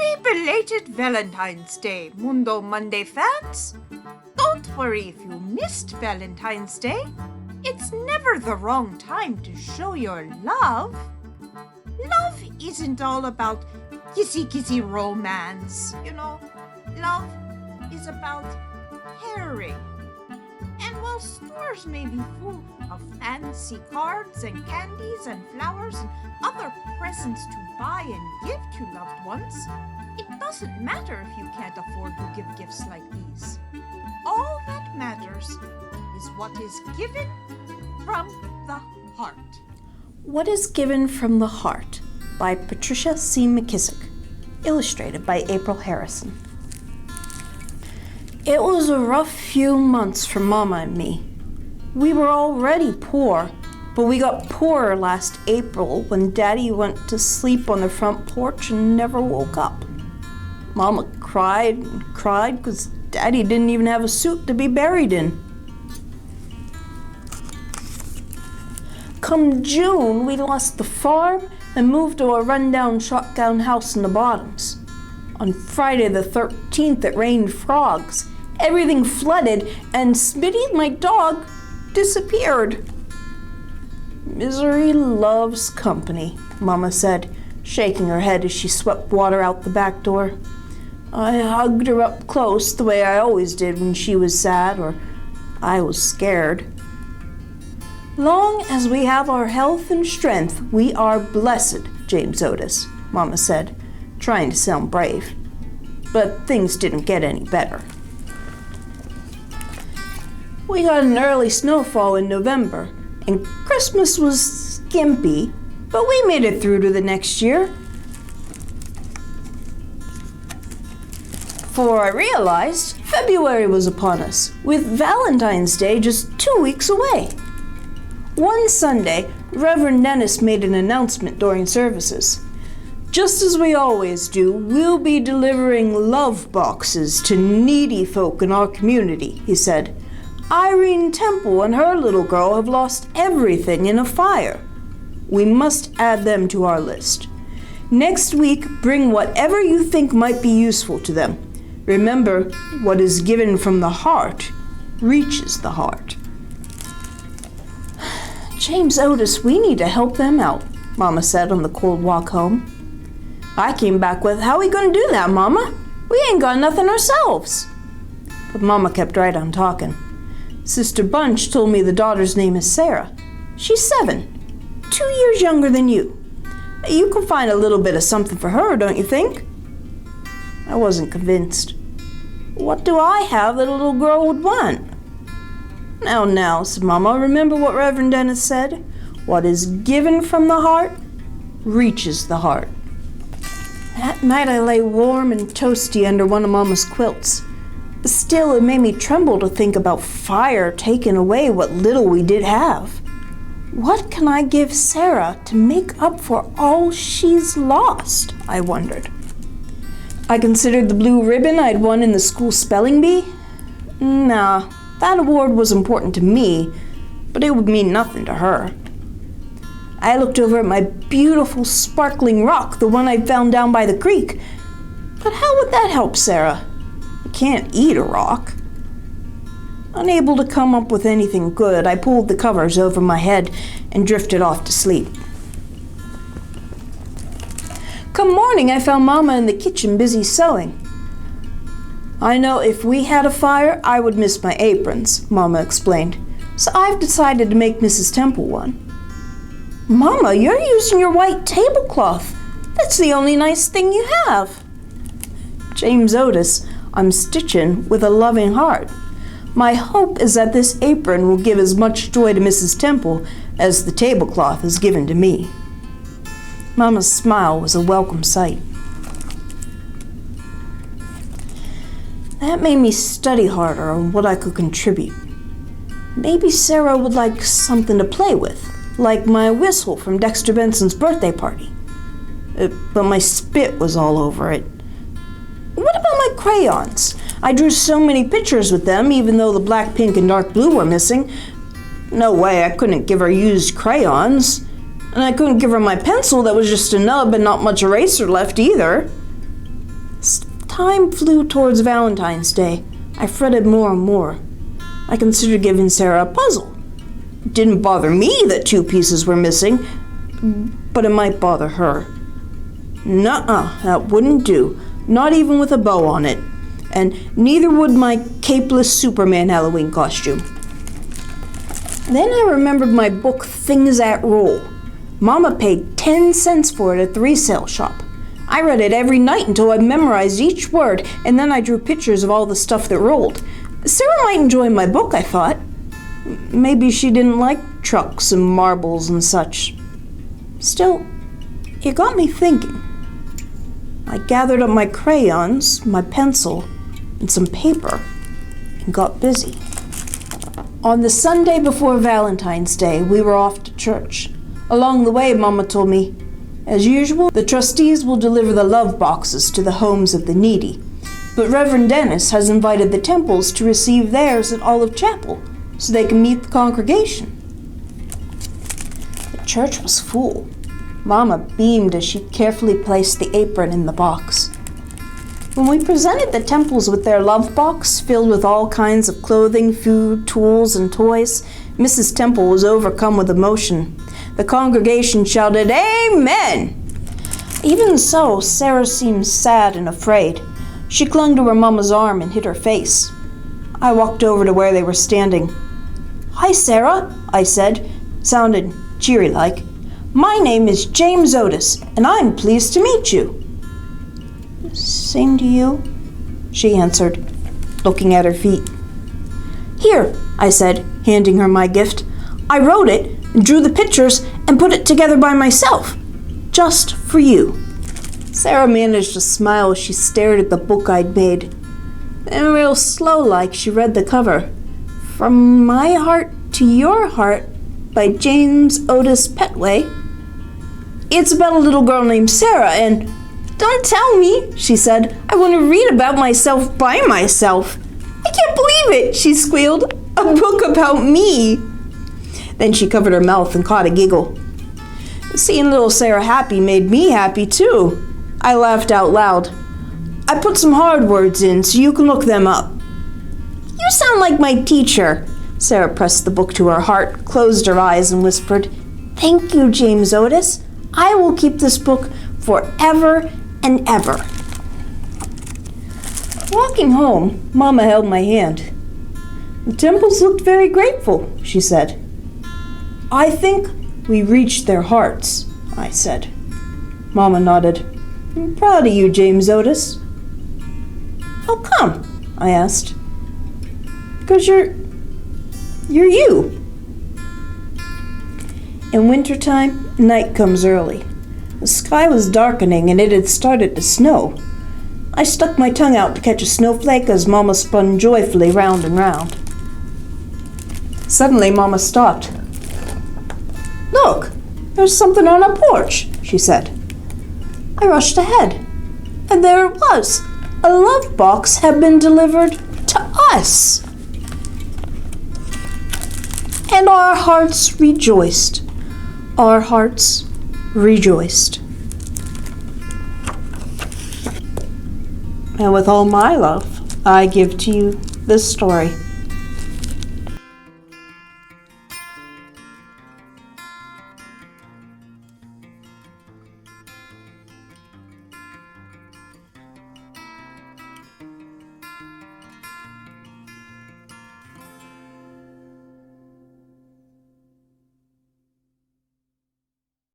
Happy belated Valentine's Day, Mundo Monday fans! Don't worry if you missed Valentine's Day. It's never the wrong time to show your love. Love isn't all about kissy-kissy romance. Love is about caring. And while stores may be full of fancy cards and candies and flowers and other presents to buy and give to loved ones, it doesn't matter if you can't afford to give gifts like these. All that matters is what is given from the heart. What is Given from the Heart by Patricia C. McKissack, illustrated by April Harrison. It was a rough few months for Mama and me. We were already poor, but we got poorer last April when Daddy went to sleep on the front porch and never woke up. Mama cried and cried because Daddy didn't even have a suit to be buried in. Come June, we lost the farm and moved to a rundown shotgun house in the Bottoms. On Friday the 13th, it rained frogs. Everything flooded, and Smitty, my dog, disappeared. Misery loves company, Mama said, shaking her head as she swept water out the back door. I hugged her up close the way I always did when she was sad or I was scared. Long as we have our health and strength, we are blessed, James Otis, Mama said, trying to sound brave. But things didn't get any better. We got an early snowfall in November, and Christmas was skimpy, but we made it through to the next year. For I realized February was upon us, with Valentine's Day just 2 weeks away. One Sunday, Reverend Dennis made an announcement during services. Just as we always do, we'll be delivering love boxes to needy folk in our community, he said. Irene Temple and her little girl have lost everything in a fire. We must add them to our list. Next week, bring whatever you think might be useful to them. Remember, what is given from the heart reaches the heart. James Otis, we need to help them out, Mama said on the cold walk home. I came back with, how we gonna do that, Mama? We ain't got nothing ourselves. But Mama kept right on talking. Sister Bunch told me the daughter's name is Sarah. She's 7, 2 years younger than you. You can find a little bit of something for her, don't you think? I wasn't convinced. What do I have that a little girl would want? Now, said Mama, remember what Reverend Dennis said? What is given from the heart reaches the heart. That night I lay warm and toasty under one of Mama's quilts. Still, it made me tremble to think about fire taking away what little we did have. What can I give Sarah to make up for all she's lost? I wondered. I considered the blue ribbon I'd won in the school spelling bee. Nah, that award was important to me, but it would mean nothing to her. I looked over at my beautiful sparkling rock, the one I found down by the creek. But how would that help Sarah? You can't eat a rock. Unable to come up with anything good, I pulled the covers over my head and drifted off to sleep. Come morning, I found Mama in the kitchen busy sewing. I know if we had a fire, I would miss my aprons, Mama explained. So I've decided to make Mrs. Temple one. Mama, you're using your white tablecloth. That's the only nice thing you have. James Otis, I'm stitching with a loving heart. My hope is that this apron will give as much joy to Mrs. Temple as the tablecloth has given to me. Mama's smile was a welcome sight. That made me study harder on what I could contribute. Maybe Sarah would like something to play with, like my whistle from Dexter Benson's birthday party. But my spit was all over it. What about my crayons? I drew so many pictures with them, even though the black, pink, and dark blue were missing. No way, I couldn't give her used crayons. And I couldn't give her my pencil that was just a nub and not much eraser left either. time flew towards Valentine's Day, I fretted more and more. I considered giving Sarah a puzzle. It didn't bother me that 2 pieces were missing, but it might bother her. Nuh-uh, that wouldn't do, not even with a bow on it. And neither would my capeless Superman Halloween costume. Then I remembered my book, Things That Roll. Mama paid 10 cents for it at the resale shop. I read it every night until I memorized each word, and then I drew pictures of all the stuff that rolled. Sarah might enjoy my book, I thought. Maybe she didn't like trucks and marbles and such. Still, it got me thinking. I gathered up my crayons, my pencil, and some paper, and got busy. On the Sunday before Valentine's Day, we were off to church. Along the way, Mama told me, as usual, the trustees will deliver the love boxes to the homes of the needy, but Reverend Dennis has invited the Temples to receive theirs at Olive Chapel, so they can meet the congregation. The church was full. Mama beamed as she carefully placed the apron in the box. When we presented the Temples with their love box filled with all kinds of clothing, food, tools, and toys, Mrs. Temple was overcome with emotion. The congregation shouted, "Amen!" Even so, Sarah seemed sad and afraid. She clung to her mama's arm and hid her face. I walked over to where they were standing. "Hi, Sarah," I said, sounded cheery-like. "My name is James Otis, and I'm pleased to meet you." "Same to you," she answered, looking at her feet. "Here," I said, handing her my gift. "I wrote it, and drew the pictures, and put it together by myself, just for you." Sarah managed to smile as she stared at the book I'd made. And real slow-like, she read the cover. "From My Heart to Your Heart" by James Otis Petway. "It's about a little girl named Sarah, and..." "Don't tell me," she said. "I want to read about myself by myself." "I can't believe it," she squealed. "A book about me." Then she covered her mouth and caught a giggle. Seeing little Sarah happy made me happy, too. I laughed out loud. "I put some hard words in so you can look them up." "You sound like my teacher." Sarah pressed the book to her heart, closed her eyes, and whispered, "Thank you, James Otis. I will keep this book forever and ever." Walking home, Mama held my hand. "The Temples looked very grateful," she said. "I think we reached their hearts," I said. Mama nodded. "I'm proud of you, James Otis." "How come?" I asked. "'Cause you're you." In wintertime, night comes early. The sky was darkening and it had started to snow. I stuck my tongue out to catch a snowflake as Mama spun joyfully round and round. Suddenly, Mama stopped. "Look, there's something on our porch," she said. I rushed ahead, and there it was. A love box had been delivered to us. And our hearts rejoiced. Our hearts rejoiced. And with all my love, I give to you this story.